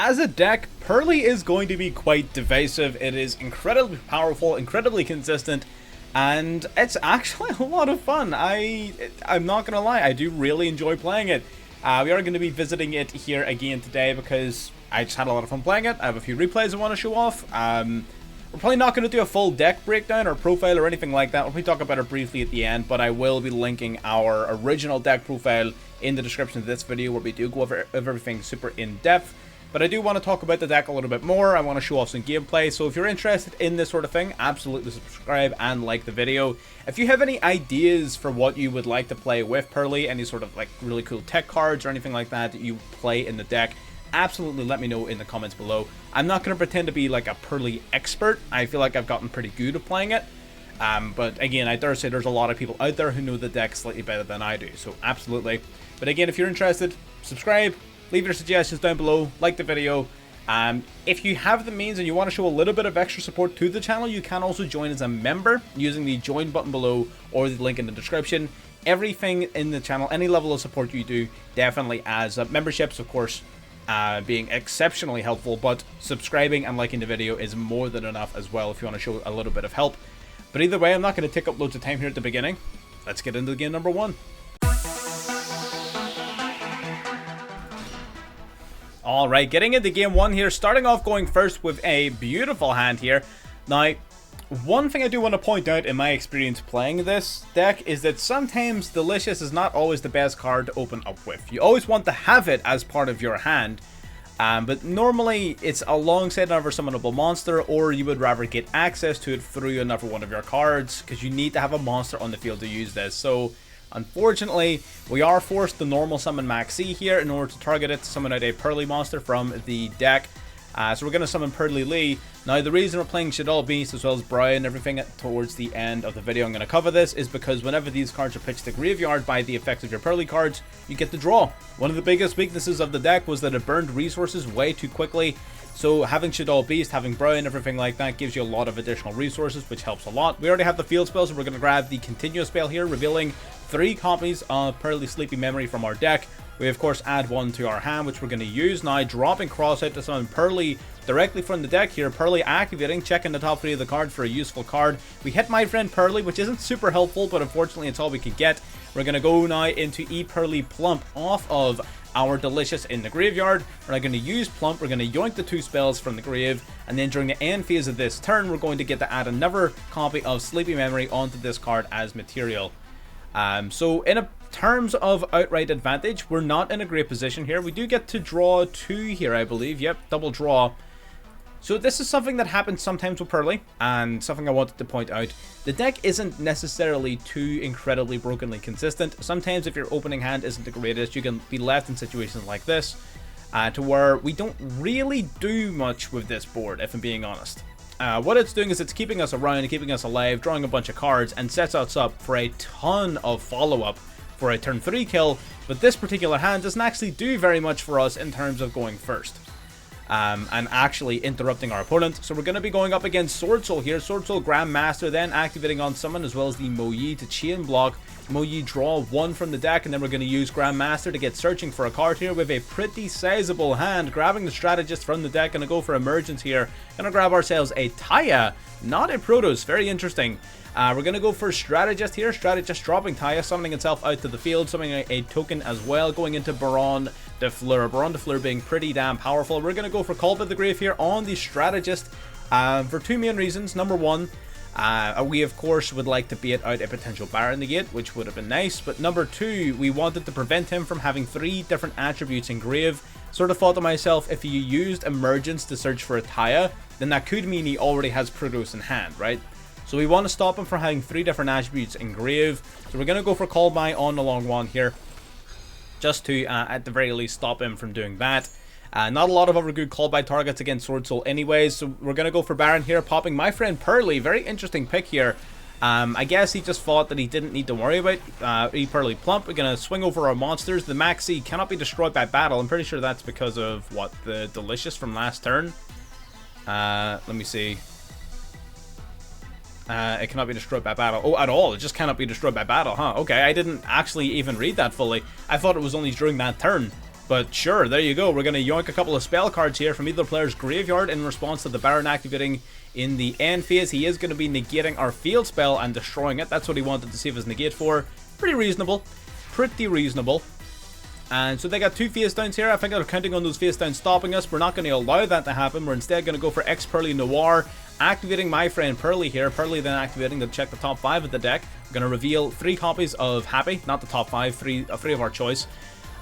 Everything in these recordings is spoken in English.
As a deck, Purrely is going to be quite divisive. It is incredibly powerful, incredibly consistent, and it's actually a lot of fun. I'm not gonna lie, I do really enjoy playing it. We are going to be visiting it here again today because I just had a lot of fun playing it. I have a few replays I want to show off. We're probably not going to do a full deck breakdown or profile or anything like that. We'll probably talk about it briefly at the end, but I will be linking our original deck profile in the description of this video where we do go over everything super in depth. But I do want to talk about the deck a little bit more. I want to show off some gameplay. So if you're interested in this sort of thing, absolutely subscribe and like the video. If you have any ideas for what you would like to play with Purrely, any sort of like really cool tech cards or anything like that you play in the deck, absolutely let me know in the comments below. I'm not going to pretend to be like a Purrely expert. I feel like I've gotten pretty good at playing it. But again, I dare say there's a lot of people out there who know the deck slightly better than I do. So absolutely. But again, if you're interested, subscribe. Leave your suggestions down below, like the video. If you have the means and you want to show a little bit of extra support to the channel, you can also join as a member using the join button below or the link in the description. Everything in the channel, any level of support you do, definitely adds up. Memberships, of course, being exceptionally helpful, but subscribing and liking the video is more than enough as well if you want to show a little bit of help. But either way, I'm not going to take up loads of time here at the beginning. Let's get into game number one. Alright, getting into game one here, starting off going first with a beautiful hand here. Now, one thing I do want to point out in my experience playing this deck is that sometimes Delicious is not always the best card to open up with. You always want to have it as part of your hand, but normally it's alongside another summonable monster, or you would rather get access to it through another one of your cards, because you need to have a monster on the field to use this. So unfortunately, we are forced to normal summon Maxi here in order to target it to summon out a Purrely monster from the deck. So we're going to summon Purrely. Now, the reason we're playing Shadow Beast as well as Brian and everything towards the end of the video I'm going to cover this is because whenever these cards are pitched to graveyard by the effects of your Purrely cards, you get to draw. One of the biggest weaknesses of the deck was that it burned resources way too quickly. So having Shadow Beast, having Brian, everything like that gives you a lot of additional resources, which helps a lot. We already have the field spell, so we're going to grab the continuous spell here, revealing 3 copies of Purrely Sleepy Memory from our deck. We of course add one to our hand, which we're going to use now, dropping Cross out to summon Purrely directly from the deck here. Purrely activating, checking the top 3 of the card for a useful card. We hit My Friend Purrely, which isn't super helpful, but unfortunately it's all we could get. We're going to go now into Purrely Plump off of our Delicious in the graveyard. We're not going to use Plump, we're going to yoink the 2 spells from the grave, and then during the end phase of this turn, we're going to get to add another copy of Sleepy Memory onto this card as material. So in terms of outright advantage, we're not in a great position here. We do get to draw 2 here, I believe. Yep, double draw. So this is something that happens sometimes with Purrely, and something I wanted to point out. The deck isn't necessarily too incredibly brokenly consistent. Sometimes if your opening hand isn't the greatest, you can be left in situations like this, to where we don't really do much with this board, if I'm being honest. What it's doing is it's keeping us around and keeping us alive, drawing a bunch of cards, and sets us up for a ton of follow-up for a turn 3 kill, but this particular hand doesn't actually do very much for us in terms of going first. And actually interrupting our opponent. So we're going to be going up against Sword Soul here. Sword Soul Grandmaster then activating on summon, as well as the Moyi to chain block. Moyi draw 1 from the deck, and then we're going to use Grandmaster to get searching for a card here with a pretty sizable hand. Grabbing the Strategist from the deck, going to go for Emergence here. Going to grab ourselves a Taya, not a Protoss, very interesting. We're going to go for Strategist here. Strategist dropping Taya, summoning itself out to the field, summoning a token as well, going into Baron de Fleur. Baron de Fleur being pretty damn powerful. We're going to go for Call by the Grave here on the Strategist for 2 main reasons. Number 1, we of course would like to bait out a potential Baron the gate, which would have been nice. But number 2, we wanted to prevent him from having 3 different attributes in grave. Sort of thought to myself, if you used Emergence to search for a Taya, then that could mean he already has Protoss in hand, right? So we want to stop him from having 3 different attributes in grave. So we're going to go for Call By on the long one here, just to, at the very least, stop him from doing that. Not a lot of other good Call By targets against Sword Soul anyways, so we're going to go for Baron here, popping My Friend Purrely. Very interesting pick here. I guess he just thought that he didn't need to worry about Purrely Plump. We're going to swing over our monsters. The Maxi cannot be destroyed by battle. I'm pretty sure that's because of, what, the Delicious from last turn? Let me see. It cannot be destroyed by battle. Oh, at all. It just cannot be destroyed by battle, huh? Okay, I didn't actually even read that fully. I thought it was only during that turn. But sure, there you go. We're going to yoink a couple of spell cards here from either player's graveyard in response to the Baron activating in the end phase. He is going to be negating our field spell and destroying it. That's what he wanted to save his negate for. Pretty reasonable. Pretty reasonable. And so they got 2 face downs here. I think they're counting on those face downs stopping us. We're not going to allow that to happen. We're instead going to go for Purrely Noir, activating my friend Purrely here. Purrely then activating to check the top 5 of the deck. I'm going to reveal 3 copies of Happy, not the top 5, 3 of our choice.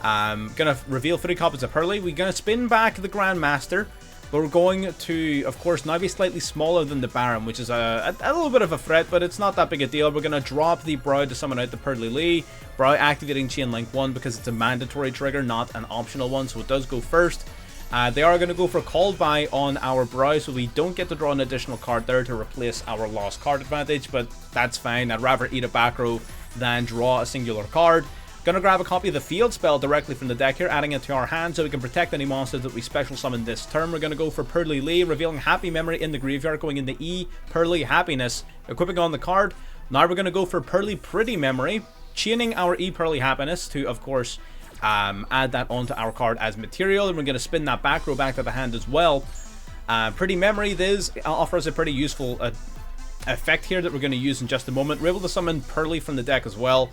Gonna reveal 3 copies of Purrely. We're gonna spin back the Grandmaster, but we're going to, of course, now be slightly smaller than the Baron, which is a little bit of a threat, but it's not that big a deal. We're gonna drop the Brow to summon out the Purrely. Brow activating Chain Link 1 because it's a mandatory trigger, not an optional one, so it does go first. They are going to go for Called By on our Brow, so we don't get to draw an additional card there to replace our lost card advantage, but that's fine. I'd rather eat a back row than draw a singular card. Gonna grab a copy of the field spell directly from the deck here, adding it to our hand so we can protect any monsters that we special summon this turn. We're gonna go for Purrely, revealing Happy Memory in the graveyard, going into E, Purrely Happiness, equipping on the card. Now we're gonna go for Purrely Pretty Memory, chaining our E Purrely Happiness to, of course, add that onto our card as material, and we're gonna spin that back row back to the hand as well. Pretty Memory, this offers a pretty useful effect here that we're gonna use in just a moment. We're able to summon Purrely from the deck as well.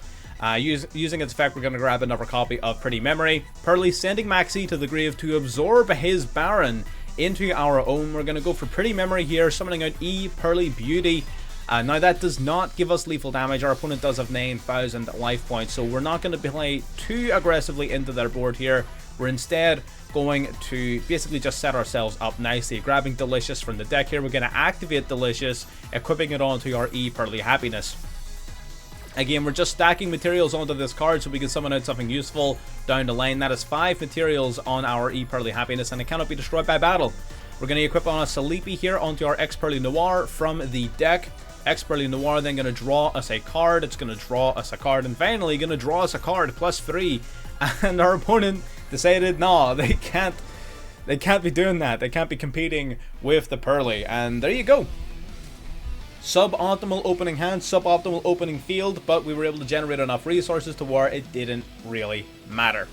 Using its effect, we're going to grab another copy of Pretty Memory. Purrely sending Maxi to the grave to absorb his Baron into our own. We're going to go for Pretty Memory here, summoning out E, Purrely Beauty. Now that does not give us lethal damage. Our opponent does have 9,000 life points, so we're not going to play too aggressively into their board here. We're instead going to basically just set ourselves up nicely. Grabbing Delicious from the deck here, we're going to activate Delicious, equipping it onto our E, Purrely Happiness. Again, we're just stacking materials onto this card so we can summon out something useful down the line. That is 5 materials on our E Purrely Happiness, and it cannot be destroyed by battle. We're going to equip on a Sleepy here onto our Purrely Noir from the deck. Purrely Noir then going to draw us a card. It's going to draw us a card, and finally going to draw us a card +3. And our opponent decided, no, they can't be doing that. They can't be competing with the Purrely, and there you go. Suboptimal opening hand, suboptimal opening field, but we were able to generate enough resources to where it didn't really matter.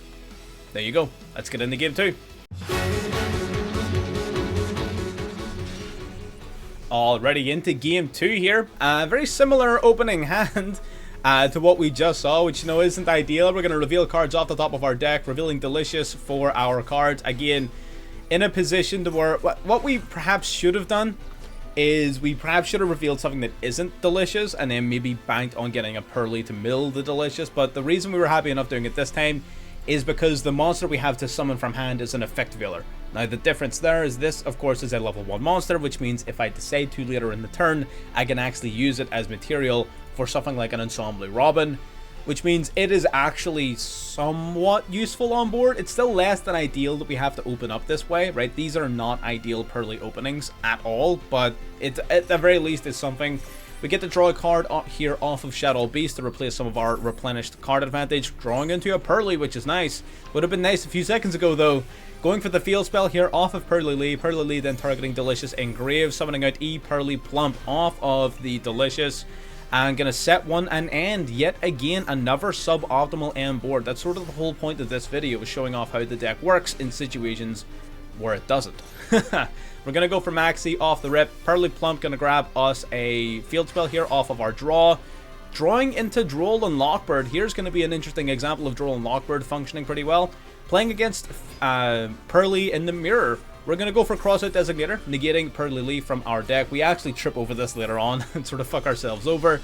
There you go. Let's get into game 2. Already into game 2 here. Very similar opening hand to what we just saw, which, you know, isn't ideal. We're going to reveal cards off the top of our deck, revealing Delicious for our cards. Again, in a position to where what we perhaps should have done is we perhaps should have revealed something that isn't Delicious and then maybe banked on getting a Purrely to mill the Delicious. But the reason we were happy enough doing it this time is because the monster we have to summon from hand is an effect veiler. Now the difference there is this, of course, is a level 1 monster, which means if I decide to later in the turn, I can actually use it as material for something like an Ensemble Robin, which means it is actually somewhat useful on board. It's still less than ideal that we have to open up this way, right? These are not ideal Purrely openings at all, but it at the very least is something. We get to draw a card here off of Shadow Beast to replace some of our replenished card advantage, drawing into a Purrely, which is nice. Would have been nice a few seconds ago though. Going for the field spell here off of Purrely then targeting Delicious Engrave, summoning out E Purrely Plump off of the Delicious. I'm going to set one and end yet again another suboptimal end board. That's sort of the whole point of this video, is showing off how the deck works in situations where it doesn't. We're going to go for Maxi off the rip. Purrely Plump going to grab us a field spell here off of our draw. Drawing into Duel and Lockbird. Here's going to be an interesting example of Duel and Lockbird functioning pretty well. Playing against Purrely in the mirror. We're going to go for Crossout Designator, negating Purrely from our deck. We actually trip over this later on and sort of fuck ourselves over.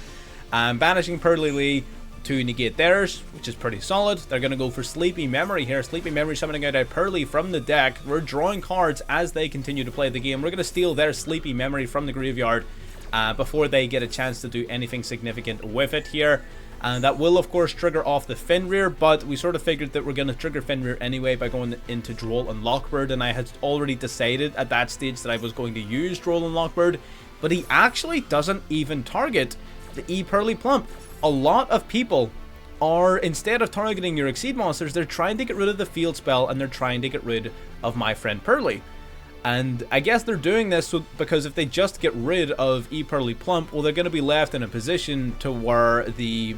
Banishing Purrely to negate theirs, which is pretty solid. They're going to go for Sleepy Memory here. Sleepy Memory summoning out a Purrely from the deck. We're drawing cards as they continue to play the game. We're going to steal their Sleepy Memory from the graveyard before they get a chance to do anything significant with it here. And that will, of course, trigger off the Fenrir, but we sort of figured that we're going to trigger Fenrir anyway by going into Duel and Lockbird, and I had already decided at that stage that I was going to use Duel and Lockbird, but he actually doesn't even target the E Purrely Plump. A lot of people are, instead of targeting your Exceed monsters, they're trying to get rid of the field spell, and they're trying to get rid of my friend Purrely. And I guess they're doing this because if they just get rid of E Purrely Plump, well, they're going to be left in a position to where the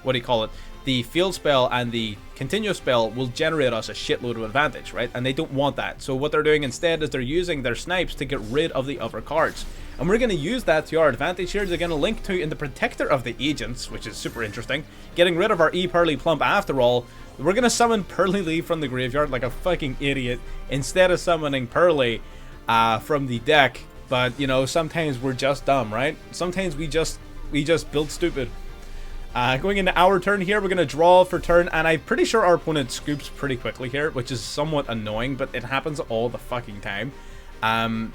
what do you call it? The field spell and the continuous spell will generate us a shitload of advantage, right? And they don't want that. So what they're doing instead is they're using their snipes to get rid of the other cards. And we're going to use that to our advantage here. They're going to link to in the Protector of the Agents, which is super interesting. Getting rid of our Purrely Plump after all. We're going to summon Purrely from the graveyard like a fucking idiot instead of summoning Purrely from the deck. But, you know, sometimes we're just dumb, right? Sometimes we just build stupid. Going into our turn here, we're going to draw for turn, and I'm pretty sure our opponent scoops pretty quickly here, which is somewhat annoying, but it happens all the fucking time.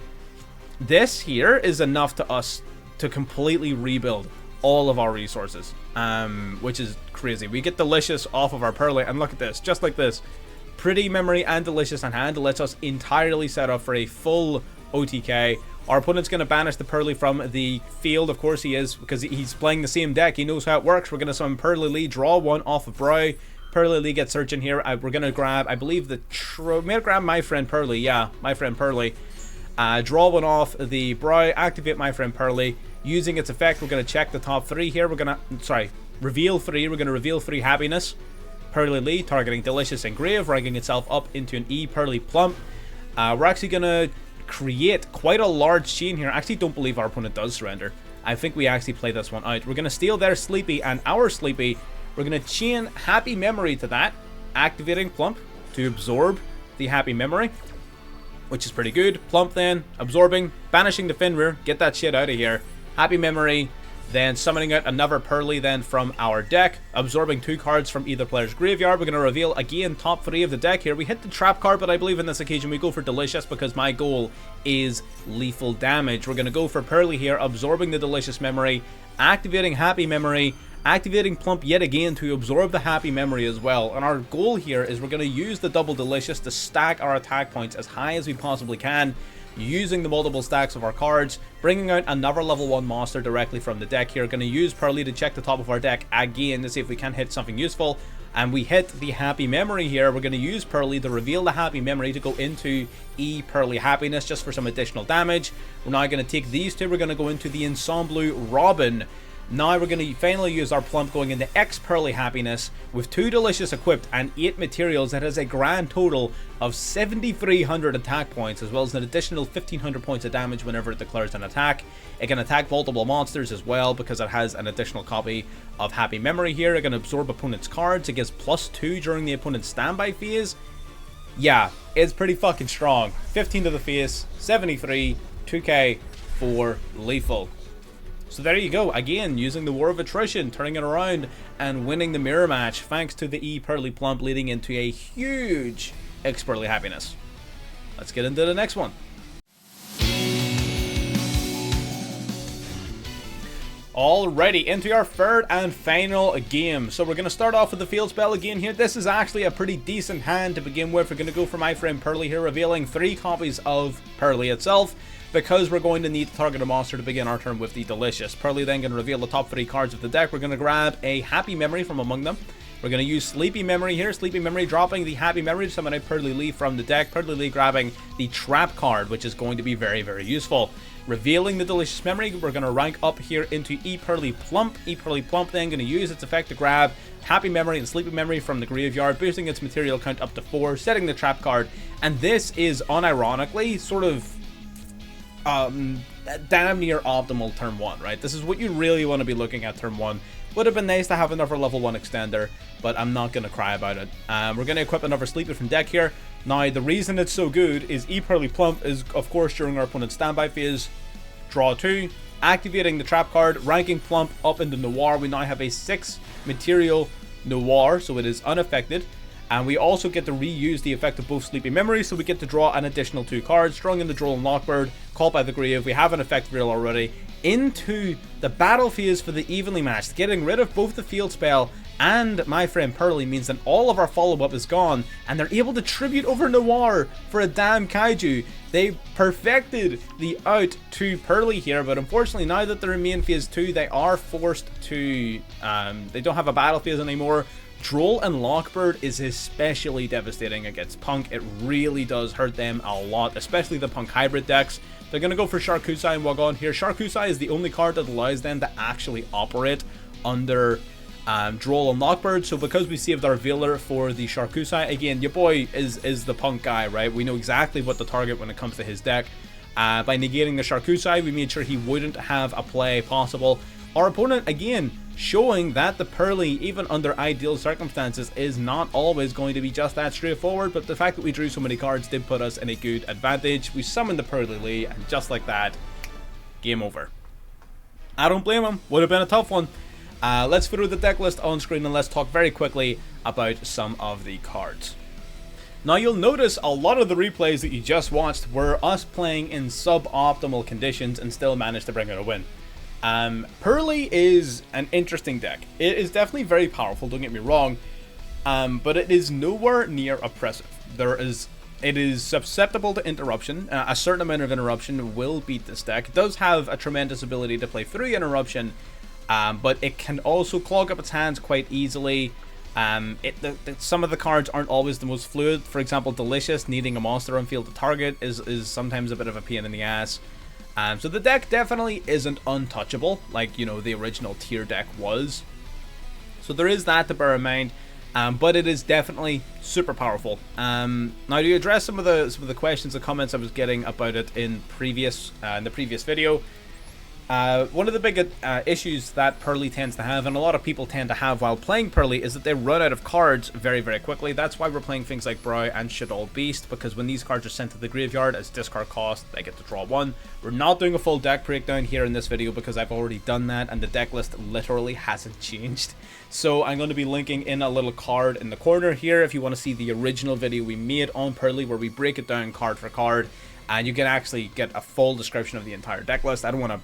This here is enough to us to completely rebuild all of our resources, which is crazy. We get Delicious off of our Purrely, and look at this, just like this. Pretty Memory and Delicious on hand lets us entirely set up for a full OTK. Our opponent's going to banish the Purrely from the field. Of course he is, because he's playing the same deck. He knows how it works. We're going to summon Purrely, draw one off of Brow. Purrely gets searching here. We're going to grab, I believe, may grab My Friend Purrely. Yeah, My Friend Purrely. Draw one off the Brow, activate My Friend Purrely. Using its effect, we're going to check the top three here. We're going to, reveal three. We're going to reveal 3 Happiness. Purrely, targeting Delicious and Grave, ranking itself up into an Purrely Plump. We're actually going to create quite a large chain here. I actually don't believe our opponent does surrender. I think we actually play this one out. We're going to steal their Sleepy and our Sleepy. We're going to chain Happy Memory to that, activating Plump to absorb the Happy Memory, which is pretty good. Plump then, absorbing, banishing the Fenrir, get that shit out of here. Happy Memory, then summoning out another Purrely then from our deck, absorbing 2 cards from either player's graveyard. We're going to reveal again top 3 of the deck here. We hit the trap card, but I believe in this occasion we go for Delicious because my goal is lethal damage. We're going to go for Purrely here, absorbing the Delicious Memory, activating Happy Memory, activating Plump yet again to absorb the Happy Memory as well. And our goal here is we're going to use the double Delicious to stack our attack points as high as we possibly can, using the multiple stacks of our cards, bringing out another level 1 monster directly from the deck here. Going to use Purrely to check the top of our deck again to see if we can hit something useful. And we hit the Happy Memory here. We're going to use Purrely to reveal the Happy Memory to go into Purrely Happiness just for some additional damage. We're now going to take these two. We're going to go into the Ensemble Robin. Now we're going to finally use our Plump going into Purrely Happiness with 2 Delicious equipped and 8 materials. That has a grand total of 7,300 attack points, as well as an additional 1,500 points of damage whenever it declares an attack. It can attack multiple monsters as well because it has an additional copy of Happy Memory here. It can absorb opponent's cards. It gets +2 during the opponent's standby phase. Yeah, it's pretty fucking strong. 15 to the face, 73, 2k for lethal. So there you go, again, using the War of Attrition, turning it around and winning the mirror match thanks to the Purrely Plump, leading into a huge Purrely Happiness. Let's get into the next one. Alrighty, into our third and final game. So we're going to start off with the field spell again here. This is actually a pretty decent hand to begin with. We're going to go for My Friend Purrely here, revealing 3 copies of Purrely itself, because we're going to need to target a monster to begin our turn with the Delicious. Purrely then going to reveal the top 3 cards of the deck. We're going to grab a Happy Memory from among them. We're going to use Sleepy Memory here. Sleepy Memory dropping the Happy Memory to summon a Purrely from the deck. Purrely grabbing the Trap card, which is going to be very, very useful. Revealing the Delicious Memory, we're going to rank up here into Purrely Plump. Purrely Plump then going to use its effect to grab Happy Memory and Sleepy Memory from the graveyard, boosting its material count up to 4, setting the Trap card. And this is unironically sort of damn near optimal turn 1, right? This is what you really want to be looking at turn 1. Would have been nice to have another level 1 extender, but I'm not going to cry about it. We're going to equip another Sleepy from deck here. Now, the reason it's so good is Purrely Plump is, of course, during our opponent's standby phase, draw 2, activating the Trap card, ranking Plump up into Noir. We now have a 6 material Noir, so it is unaffected. And we also get to reuse the effect of both Sleepy Memory, so we get to draw an additional 2 cards, Strung in the Droll and Lockbird, Caught by the Grave. We have an effect reel already. Into the battle phase for the evenly matched. Getting rid of both the field spell and My Friend Purrely means that all of our follow-up is gone, and they're able to tribute over Noir for a damn kaiju. They perfected the out to Purrely here, but unfortunately now that they're in main phase 2, they are forced to, they don't have a battle phase anymore. Droll and Lockbird is especially devastating against Punk. It really does hurt them a lot, especially the Punk hybrid decks. They're going to go for Sharkusai and Wagon here. Sharkusai is the only card that allows them to actually operate under Droll and Lockbird. So because we saved our Veiler for the Sharkusai, again, your boy is the punk guy, right? We know exactly what to target when it comes to his deck. By negating the Sharkusai, we made sure he wouldn't have a play possible. Our opponent, again, showing that the Purrely, even under ideal circumstances, is not always going to be just that straightforward, but the fact that we drew so many cards did put us in a good advantage. We summoned the Purrely, and just like that, game over. I don't blame him. Would have been a tough one. Let's throw the deck list on screen and let's talk very quickly about some of the cards. Now you'll notice a lot of the replays that you just watched were us playing in suboptimal conditions and still managed to bring out a win. Purrely is an interesting deck. It is definitely very powerful, don't get me wrong, but it is nowhere near oppressive. It is susceptible to interruption. A certain amount of interruption will beat this deck. It does have a tremendous ability to play through interruption, but it can also clog up its hands quite easily. Some of the cards aren't always the most fluid. For example, Delicious needing a monster on field to target is sometimes a bit of a pain in the ass. So the deck definitely isn't untouchable, like, you know, the original tier deck was. So there is that to bear in mind, but it is definitely super powerful. Now to address some of the questions and comments I was getting about it in the previous video. One of the big issues that Purrely tends to have, and a lot of people tend to have while playing Purrely, is that they run out of cards very, very quickly. That's why we're playing things like Brow and Shaddoll Beast, because when these cards are sent to the graveyard as discard cost, they get to draw one. We're not doing a full deck breakdown here in this video because I've already done that, and the deck list literally hasn't changed. So I'm going to be linking in a little card in the corner here if you want to see the original video we made on Purrely where we break it down card for card, and you can actually get a full description of the entire deck list. I don't want to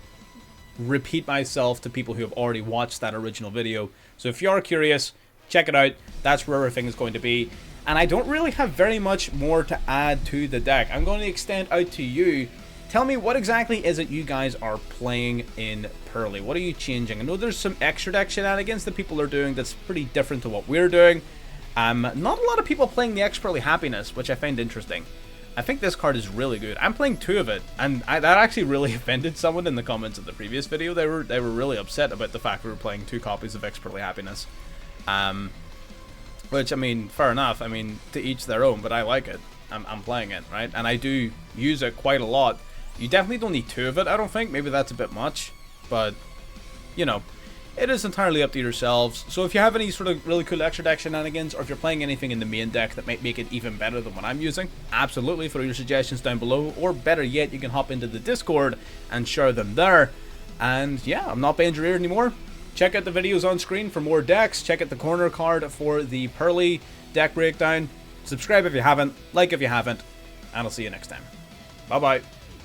repeat myself to people who have already watched that original video, so if you're curious, check it out. That's where everything is going to be, and I don't really have very much more to add to the deck. I'm going to extend out to you. Tell me, what exactly is it you guys are playing in Purrely? What are you changing? I know there's some extra deck shenanigans that people are doing that's pretty different to what we're doing. Not a lot of people playing the Purrely Happiness, which I find interesting. I think this card is really good. I'm playing 2 of it, and that actually really offended someone in the comments of the previous video. They were really upset about the fact we were playing 2 copies of Purrely Happiness. Which, I mean, fair enough. I mean, to each their own, but I like it. I'm playing it, right? And I do use it quite a lot. You definitely don't need 2 of it, I don't think. Maybe that's a bit much, but, you know, it is entirely up to yourselves. So if you have any sort of really cool extra deck shenanigans, or if you're playing anything in the main deck that might make it even better than what I'm using, absolutely throw your suggestions down below, or better yet, you can hop into the Discord and share them there. And yeah, I'm not paying your ear anymore. Check out the videos on screen for more decks. Check out the corner card for the Purrely deck breakdown. Subscribe if you haven't, like if you haven't, and I'll see you next time. Bye bye.